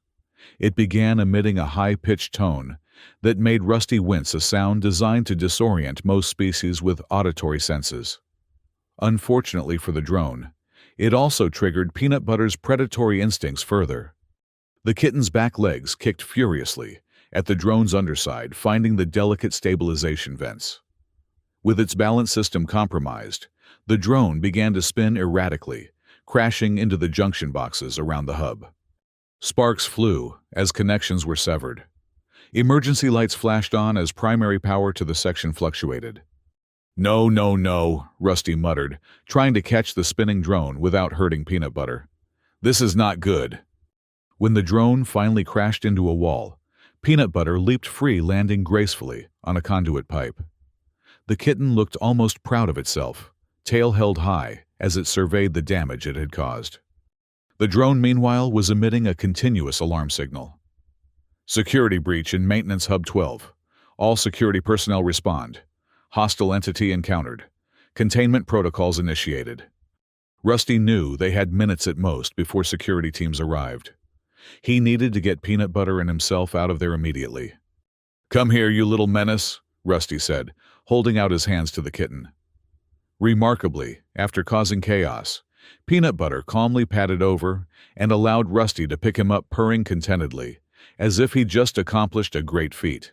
[SPEAKER 1] It began emitting a high-pitched tone that made Rusty wince, a sound designed to disorient most species with auditory senses. Unfortunately for the drone, it also triggered Peanut Butter's predatory instincts further. The kitten's back legs kicked furiously at the drone's underside, finding the delicate stabilization vents. With its balance system compromised, the drone began to spin erratically, crashing into the junction boxes around the hub. Sparks flew as connections were severed. Emergency lights flashed on as primary power to the section fluctuated. "No, no, no," Rusty muttered, trying to catch the spinning drone without hurting Peanut Butter. "This is not good." When the drone finally crashed into a wall, Peanut Butter leaped free, landing gracefully on a conduit pipe. The kitten looked almost proud of itself, tail held high as it surveyed the damage it had caused. The drone, meanwhile, was emitting a continuous alarm signal. "Security breach in Maintenance Hub 12. All security personnel respond. Hostile entity encountered. Containment protocols initiated." Rusty knew they had minutes at most before security teams arrived. He needed to get Peanut Butter and himself out of there immediately. "Come here, you little menace," Rusty said, holding out his hands to the kitten. Remarkably, after causing chaos, Peanut Butter calmly padded over and allowed Rusty to pick him up, purring contentedly, as if he'd just accomplished a great feat.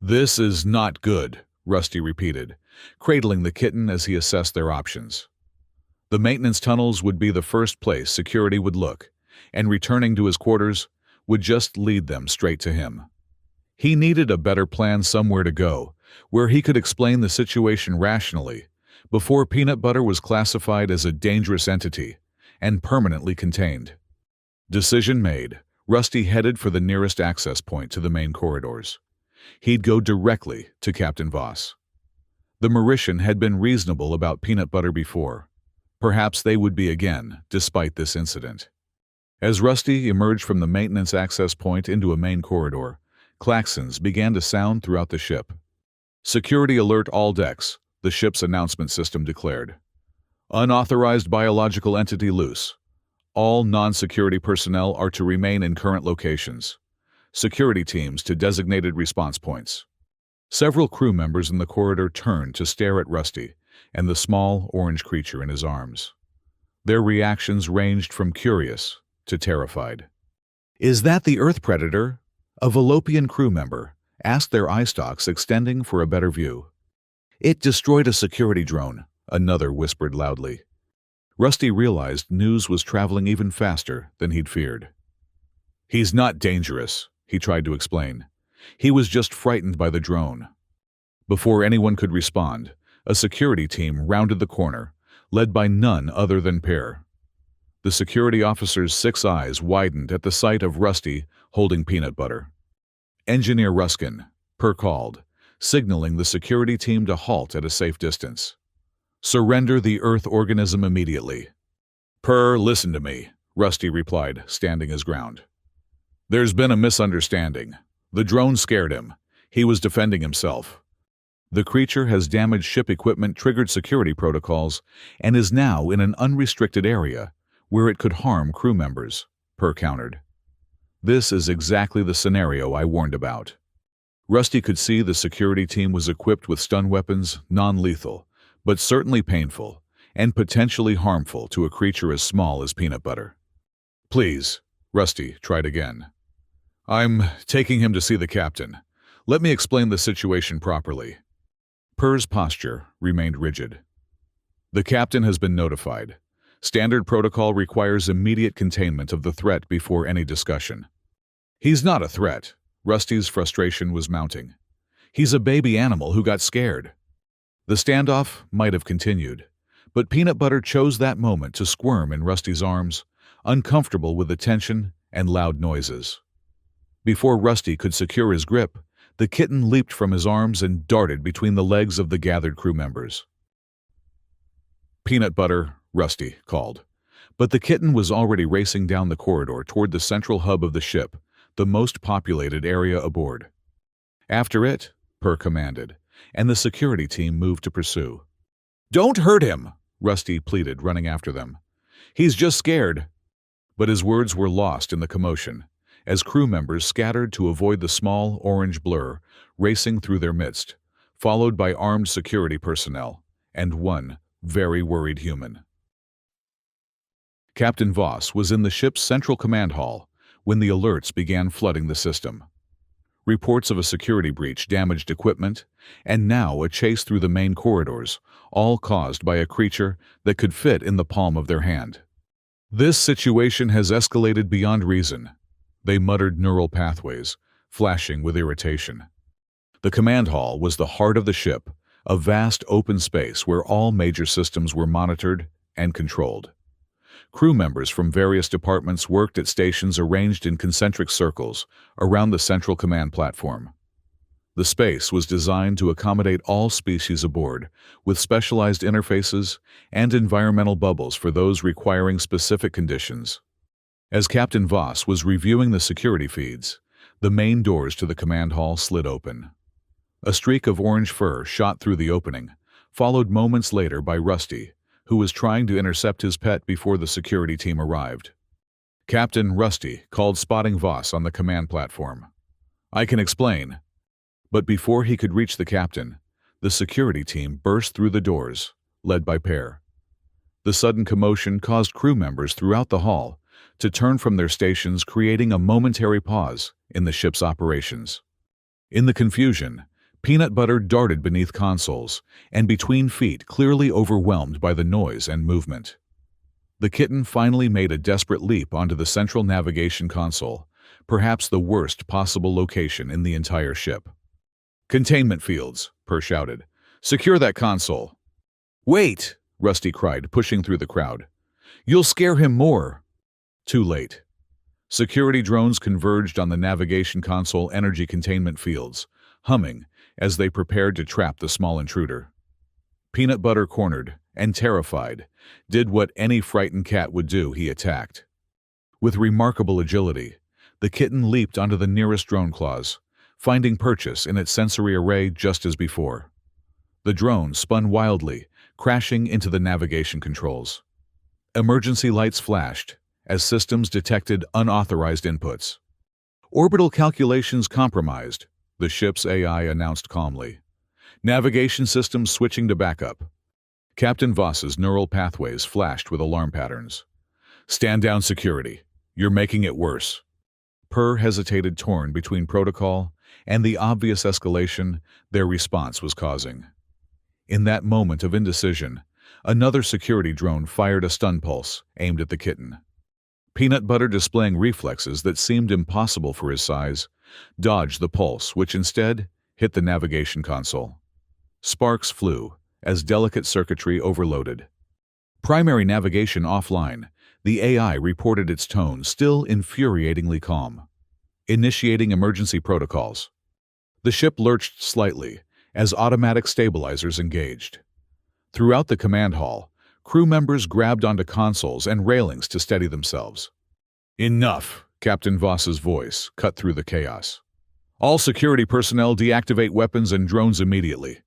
[SPEAKER 1] "This is not good," Rusty repeated, cradling the kitten as he assessed their options. The maintenance tunnels would be the first place security would look, and returning to his quarters would just lead them straight to him. He needed a better plan, somewhere to go, where he could explain the situation rationally, before Peanut Butter was classified as a dangerous entity and permanently contained. Decision made, Rusty headed for the nearest access point to the main corridors. He'd go directly to Captain Voss. The Mauritian had been reasonable about Peanut Butter before. Perhaps they would be again, despite this incident. As Rusty emerged from the maintenance access point into a main corridor, klaxons began to sound throughout the ship. "Security alert all decks," the ship's announcement system declared. "Unauthorized biological entity loose. All non-security personnel are to remain in current locations. Security teams to designated response points." Several crew members in the corridor turned to stare at Rusty and the small orange creature in his arms. Their reactions ranged from curious to terrified. "Is that the Earth Predator?" a Velopian crew member asked, their eye stalks extending for a better view. "It destroyed a security drone," another whispered loudly. Rusty realized news was traveling even faster than he'd feared. "He's not dangerous," he tried to explain. "He was just frightened by the drone." Before anyone could respond, a security team rounded the corner, led by none other than Per. The security officer's 6 eyes widened at the sight of Rusty holding peanut butter. "Engineer Ruskin," Per called, signaling the security team to halt at a safe distance. "Surrender the Earth organism immediately." "Per, listen to me," Rusty replied, standing his ground. "There's been a misunderstanding. The drone scared him. He was defending himself. The creature has damaged ship equipment, triggered security protocols, and is now in an unrestricted area where it could harm crew members," Per countered. "This is exactly the scenario I warned about." Rusty could see the security team was equipped with stun weapons, non-lethal, but certainly painful, and potentially harmful to a creature as small as peanut butter. "Please," Rusty tried again. "I'm taking him to see the captain. Let me explain the situation properly." Per's posture remained rigid. "The captain has been notified. Standard protocol requires immediate containment of the threat before any discussion." "He's not a threat." Rusty's frustration was mounting. "He's a baby animal who got scared." The standoff might have continued, but Peanut Butter chose that moment to squirm in Rusty's arms, uncomfortable with the tension and loud noises. Before Rusty could secure his grip, the kitten leaped from his arms and darted between the legs of the gathered crew members. "Peanut Butter," Rusty called. But the kitten was already racing down the corridor toward the central hub of the ship, the most populated area aboard. "After it," Per commanded, and the security team moved to pursue. "Don't hurt him," Rusty pleaded, running after them. "He's just scared." But his words were lost in the commotion, as crew members scattered to avoid the small orange blur racing through their midst, followed by armed security personnel and one very worried human. Captain Voss was in the ship's central command hall when the alerts began flooding the system. Reports of a security breach, damaged equipment, and now a chase through the main corridors, all caused by a creature that could fit in the palm of their hand. "This situation has escalated beyond reason," they muttered, neural pathways flashing with irritation. The command hall was the heart of the ship, a vast open space where all major systems were monitored and controlled. Crew members from various departments worked at stations arranged in concentric circles around the central command platform. The space was designed to accommodate all species aboard, with specialized interfaces and environmental bubbles for those requiring specific conditions. As Captain Voss was reviewing the security feeds, the main doors to the command hall slid open. A streak of orange fur shot through the opening, followed moments later by Rusty, who was trying to intercept his pet before the security team arrived. "Captain," Rusty called, spotting Voss on the command platform. "I can explain." But before he could reach the captain, the security team burst through the doors, led by Per. The sudden commotion caused crew members throughout the hall to turn from their stations, creating a momentary pause in the ship's operations. In the confusion, Peanut Butter darted beneath consoles and between feet, clearly overwhelmed by the noise and movement. The kitten finally made a desperate leap onto the central navigation console, perhaps the worst possible location in the entire ship. "Containment fields," Per shouted. "Secure that console." "Wait!" Rusty cried, pushing through the crowd. "You'll scare him more." Too late. Security drones converged on the navigation console energy containment fields, humming as they prepared to trap the small intruder. Peanut Butter, cornered and terrified, did what any frightened cat would do. He attacked. With remarkable agility, the kitten leaped onto the nearest drone claws, finding purchase in its sensory array just as before. The drone spun wildly, crashing into the navigation controls. Emergency lights flashed as systems detected unauthorized inputs. "Orbital calculations compromised," the ship's AI announced calmly. "Navigation systems switching to backup." Captain Voss's neural pathways flashed with alarm patterns. "Stand down, security. You're making it worse." Per hesitated, torn between protocol and the obvious escalation their response was causing. In that moment of indecision, Another security drone fired a stun pulse, aimed at the kitten. Peanut Butter, displaying reflexes that seemed impossible for his size, dodged the pulse, which instead hit the navigation console. Sparks flew, as delicate circuitry overloaded. Primary navigation offline, the AI reported its tone still infuriatingly calm. Initiating emergency protocols. The ship lurched slightly, as automatic stabilizers engaged. Throughout the command hall, crew members grabbed onto consoles and railings to steady themselves. "Enough!" Captain Voss's voice cut through the chaos. "All security personnel deactivate weapons and drones immediately."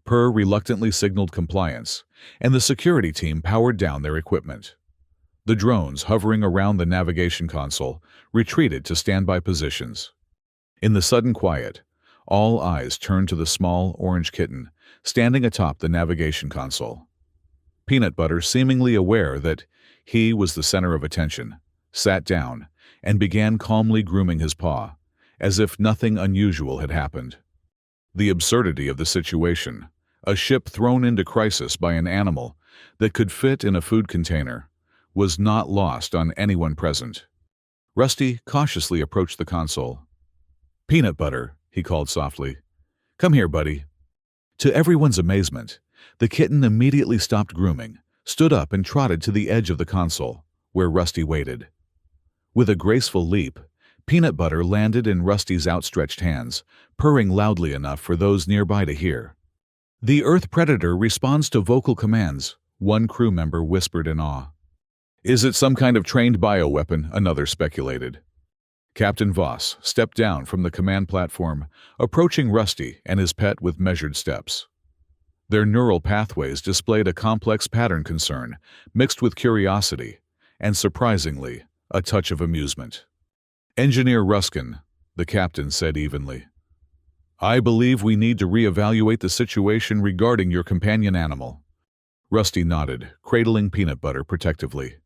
[SPEAKER 1] Per reluctantly signaled compliance, and the security team powered down their equipment. The drones hovering around the navigation console retreated to standby positions. In the sudden quiet, all eyes turned to the small orange kitten standing atop the navigation console. Peanut Butter, seemingly aware that he was the center of attention, sat down and began calmly grooming his paw, as if nothing unusual had happened. The absurdity of the situation, a ship thrown into crisis by an animal that could fit in a food container, was not lost on anyone present. Rusty cautiously approached the console. "Peanut Butter," he called softly. "Come here, buddy." To everyone's amazement, the kitten immediately stopped grooming, stood up and trotted to the edge of the console, where Rusty waited. With a graceful leap, Peanut Butter landed in Rusty's outstretched hands, purring loudly enough for those nearby to hear. "The Earth Predator responds to vocal commands," one crew member whispered in awe. "Is it some kind of trained bioweapon?" another speculated. Captain Voss stepped down from the command platform, approaching Rusty and his pet with measured steps. Their neural pathways displayed a complex pattern concern, mixed with curiosity, and surprisingly, a touch of amusement. "Engineer Ruskin," the captain said evenly, "I believe we need to reevaluate the situation regarding your companion animal." Rusty nodded, cradling Peanut Butter protectively.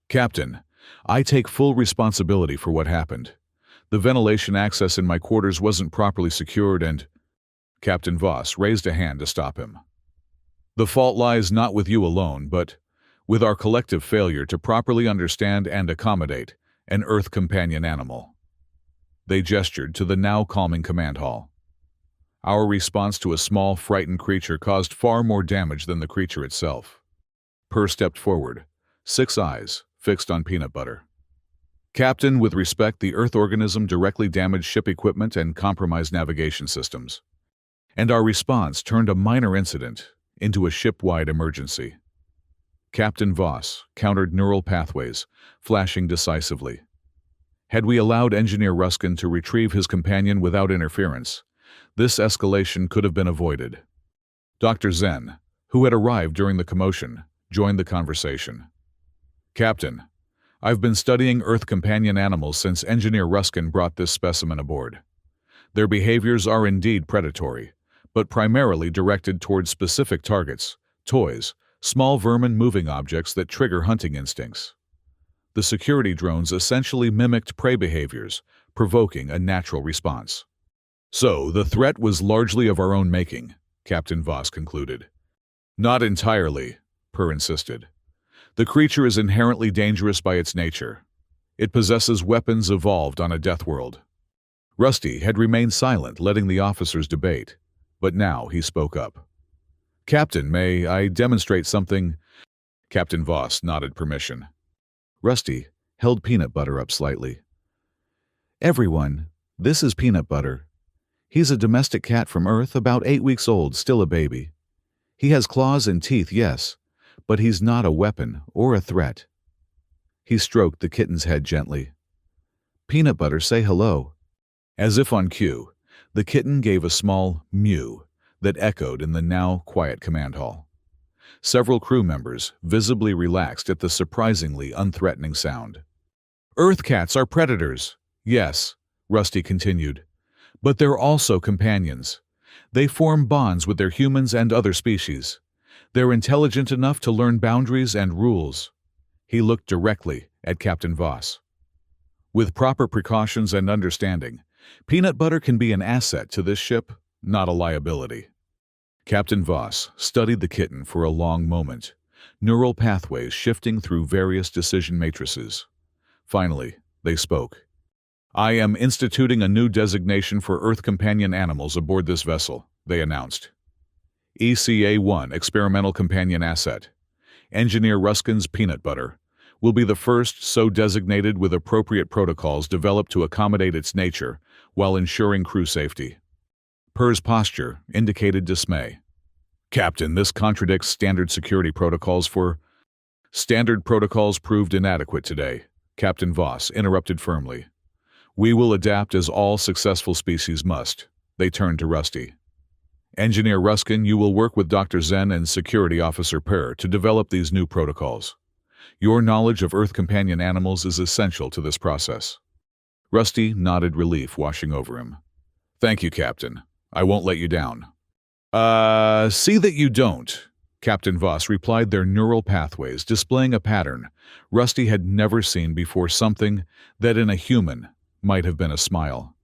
[SPEAKER 1] "Captain, I take full responsibility for what happened. The ventilation access in my quarters wasn't properly secured and—" Captain Voss raised a hand to stop him. "The fault lies not with you alone, but with our collective failure to properly understand and accommodate an Earth companion animal." They gestured to the now calming command hall. "Our response to a small, frightened creature caused far more damage than the creature itself." Per stepped forward, 6 eyes fixed on Peanut Butter. "Captain, with respect, the Earth organism directly damaged ship equipment and compromised navigation systems. And our response turned a minor incident into a ship-wide emergency." Captain Voss countered neural pathways, flashing decisively. "Had we allowed Engineer Ruskin to retrieve his companion without interference, this escalation could have been avoided." Dr. Zen, who had arrived during the commotion, joined the conversation. "Captain, I've been studying Earth companion animals since Engineer Ruskin brought this specimen aboard. Their behaviors are indeed predatory, but primarily directed towards specific targets, toys, small vermin, moving objects that trigger hunting instincts. The security drones essentially mimicked prey behaviors, provoking a natural response." "So, the threat was largely of our own making," Captain Voss concluded. "Not entirely," Per insisted. "The creature is inherently dangerous by its nature. It possesses weapons evolved on a death world." Rusty had remained silent, letting the officers debate, but now he spoke up. "Captain, may I demonstrate something?" Captain Voss nodded permission. Rusty held Peanut Butter up slightly. "Everyone, this is Peanut Butter. He's a domestic cat from Earth, about 8 weeks old, still a baby. He has claws and teeth, yes, but he's not a weapon or a threat." He stroked the kitten's head gently. "Peanut Butter, say hello." As if on cue, the kitten gave a small mew that echoed in the now quiet command hall. Several crew members visibly relaxed at the surprisingly unthreatening sound. "Earth cats are predators, yes," Rusty continued, "but they're also companions. They form bonds with their humans and other species. They're intelligent enough to learn boundaries and rules." He looked directly at Captain Voss. "With proper precautions and understanding, Peanut Butter can be an asset to this ship, not a liability." Captain Voss studied the kitten for a long moment, neural pathways shifting through various decision matrices. Finally, they spoke. "I am instituting a new designation for Earth companion animals aboard this vessel," they announced. ECA-1 Experimental Companion Asset. Engineer Ruskin's peanut butter will be the first so designated with appropriate protocols developed to accommodate its nature while ensuring crew safety. Purr's posture indicated dismay. "Captain, this contradicts standard security protocols for—" "Standard protocols proved inadequate today," Captain Voss interrupted firmly. "We will adapt as all successful species must." They turned to Rusty. "Engineer Ruskin, you will work with Dr. Zen and Security Officer Purr to develop these new protocols. Your knowledge of Earth companion animals is essential to this process." Rusty nodded, relief washing over him. "Thank you, Captain. I won't let you down." See that you don't," Captain Voss replied, their neural pathways displaying a pattern Rusty had never seen before, something that in a human might have been a smile.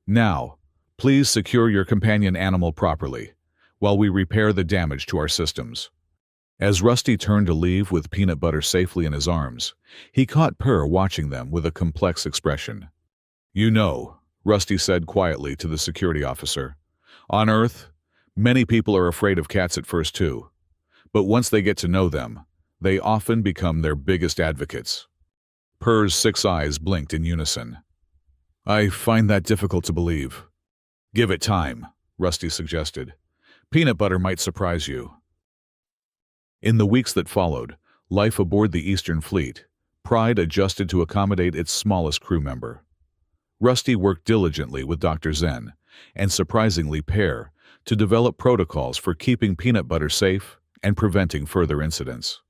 [SPEAKER 1] "Now, please secure your companion animal properly, while we repair the damage to our systems." As Rusty turned to leave with peanut butter safely in his arms, he caught Purr watching them with a complex expression. "You know," Rusty said quietly to the security officer, "on Earth, many people are afraid of cats at first too, but once they get to know them, they often become their biggest advocates." Purr's 6 eyes blinked in unison. "I find that difficult to believe." "Give it time," Rusty suggested. "Peanut butter might surprise you." In the weeks that followed, life aboard the Eastern Fleet, Pride adjusted to accommodate its smallest crew member. Rusty worked diligently with Dr. Zen, and surprisingly Purr, to develop protocols for keeping peanut butter safe and preventing further incidents.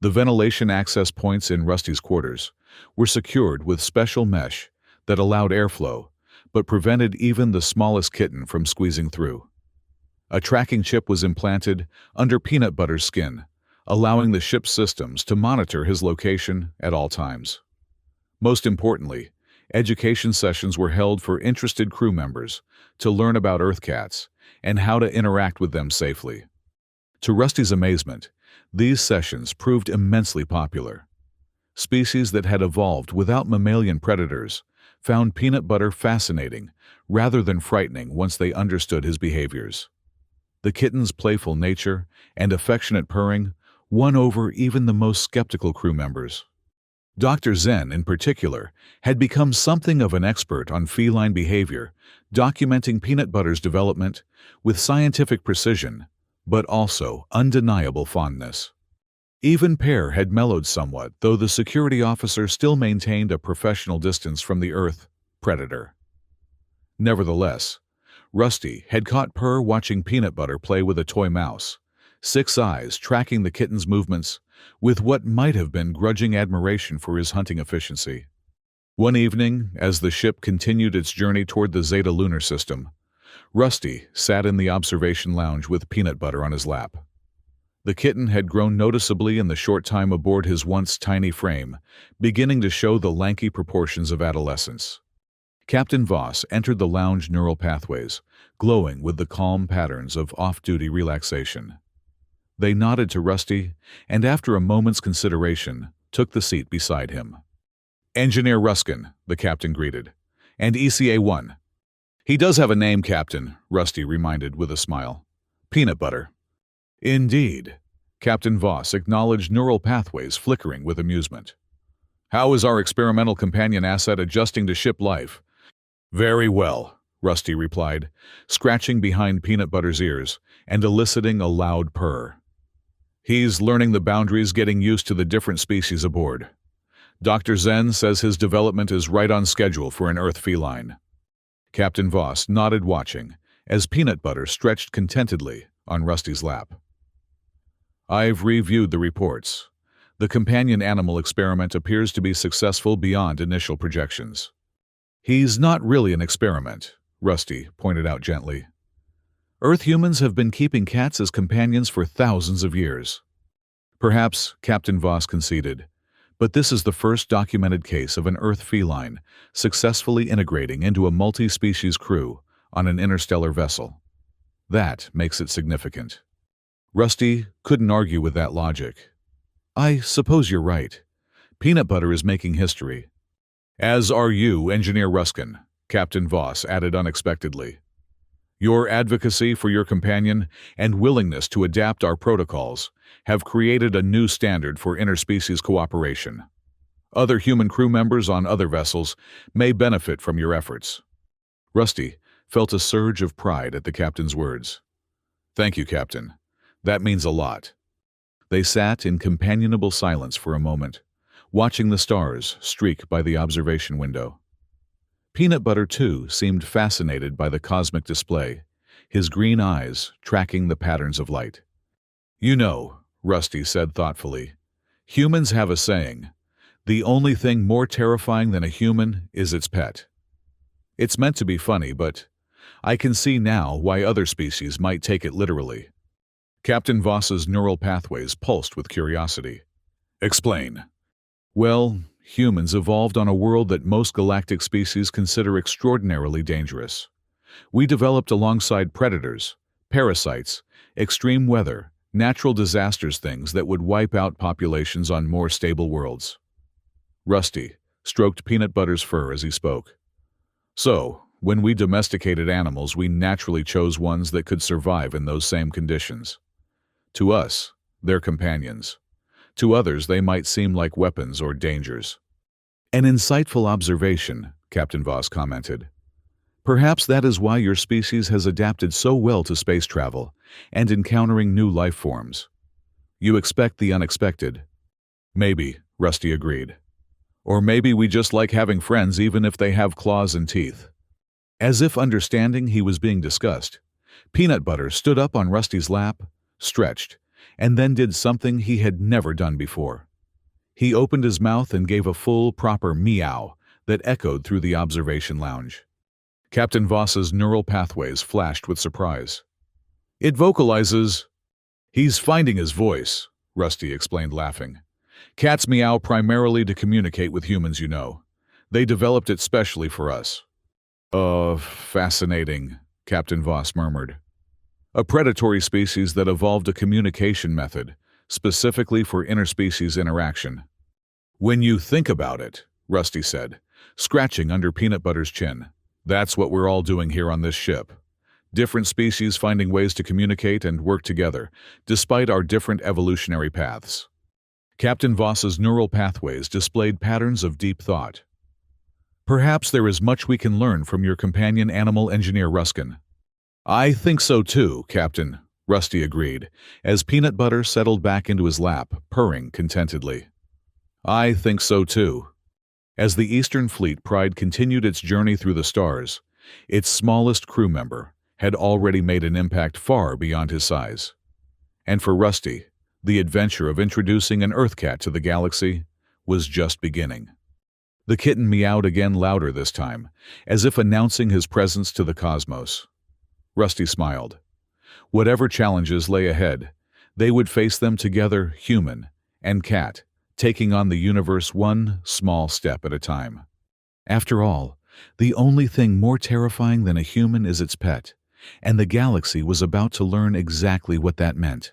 [SPEAKER 1] The ventilation access points in Rusty's quarters were secured with special mesh that allowed airflow, but prevented even the smallest kitten from squeezing through. A tracking chip was implanted under peanut butter's skin, allowing the ship's systems to monitor his location at all times. Most importantly, education sessions were held for interested crew members to learn about Earth cats and how to interact with them safely. To Rusty's amazement, these sessions proved immensely popular. Species that had evolved without mammalian predators found peanut butter fascinating rather than frightening once they understood his behaviors. The kitten's playful nature and affectionate purring won over even the most skeptical crew members. Dr. Zen, in particular, had become something of an expert on feline behavior, documenting peanut butter's development with scientific precision, but also undeniable fondness. Even Purr had mellowed somewhat, though the security officer still maintained a professional distance from the Earth predator. Nevertheless, Rusty had caught Purr watching peanut butter play with a toy mouse, 6 eyes tracking the kitten's movements with what might have been grudging admiration for his hunting efficiency. One evening, as the ship continued its journey toward the Zeta lunar system, Rusty sat in the observation lounge with peanut butter on his lap. The kitten had grown noticeably in the short time aboard his once tiny frame, beginning to show the lanky proportions of adolescence. Captain Voss entered the lounge neural pathways, glowing with the calm patterns of off-duty relaxation. They nodded to Rusty, and after a moment's consideration, took the seat beside him. "Engineer Ruskin," the captain greeted, "and ECA-1. "He does have a name, Captain," Rusty reminded with a smile. "Peanut butter." "Indeed." Captain Voss acknowledged neural pathways flickering with amusement. "How is our experimental companion asset adjusting to ship life?" "Very well," Rusty replied, scratching behind peanut butter's ears and eliciting a loud purr. "He's learning the boundaries, getting used to the different species aboard. Dr. Zen says his development is right on schedule for an Earth feline." Captain Voss nodded, watching as peanut butter stretched contentedly on Rusty's lap. "I've reviewed the reports. The companion animal experiment appears to be successful beyond initial projections." "He's not really an experiment," Rusty pointed out gently. "Earth humans have been keeping cats as companions for thousands of years." "Perhaps," Captain Voss conceded, "but this is the first documented case of an Earth feline successfully integrating into a multi-species crew on an interstellar vessel. That makes it significant. Rusty couldn't argue with that logic. I suppose you're right. Peanut butter is making history. As are you, Engineer Ruskin, Captain Voss added unexpectedly. Your advocacy for your companion and willingness to adapt our protocols have created a new standard for interspecies cooperation. Other human crew members on other vessels may benefit from your efforts. Rusty felt a surge of pride at the captain's words. Thank you, Captain. That means a lot. They sat in companionable silence for a moment, watching the stars streak by the observation window. Peanut Butter, too, seemed fascinated by the cosmic display, his green eyes tracking the patterns of light. You know, Rusty said thoughtfully, humans have a saying, the only thing more terrifying than a human is its pet. It's meant to be funny, but I can see now why other species might take it literally. Captain Voss's neural pathways pulsed with curiosity. Explain. Well, humans evolved on a world that most galactic species consider extraordinarily dangerous. We developed alongside predators, parasites, extreme weather, natural disasters, things that would wipe out populations on more stable worlds. Rusty stroked Peanut Butter's fur as he spoke. So, when we domesticated animals, we naturally chose ones that could survive in those same conditions. To us, they're companions. To others, they might seem like weapons or dangers. An insightful observation, Captain Voss commented. Perhaps that is why your species has adapted so well to space travel and encountering new life forms. You expect the unexpected. Maybe, Rusty agreed. Or maybe we just like having friends even if they have claws and teeth. As if understanding he was being discussed, Peanut Butter stood up on Rusty's lap, stretched, and then did something he had never done before. He opened his mouth and gave a full, proper meow that echoed through the observation lounge. Captain Voss's neural pathways flashed with surprise. It vocalizes. He's finding his voice, Rusty explained, laughing. Cats meow primarily to communicate with humans, you know. They developed it specially for us. Fascinating, Captain Voss murmured. A predatory species that evolved a communication method, specifically for interspecies interaction. When you think about it, Rusty said, scratching under Peanut Butter's chin, that's what we're all doing here on this ship. Different species finding ways to communicate and work together, despite our different evolutionary paths. Captain Voss's neural pathways displayed patterns of deep thought. Perhaps there is much we can learn from your companion animal, Engineer Ruskin. I think so too, Captain, Rusty agreed, as Peanut Butter settled back into his lap, purring contentedly. I think so too. As the Eastern Fleet Pride continued its journey through the stars, its smallest crew member had already made an impact far beyond his size. And for Rusty, the adventure of introducing an Earth cat to the galaxy was just beginning. The kitten meowed again, louder this time, as if announcing his presence to the cosmos. Rusty smiled. Whatever challenges lay ahead, they would face them together, human and cat, taking on the universe one small step at a time. After all, the only thing more terrifying than a human is its pet, and the galaxy was about to learn exactly what that meant.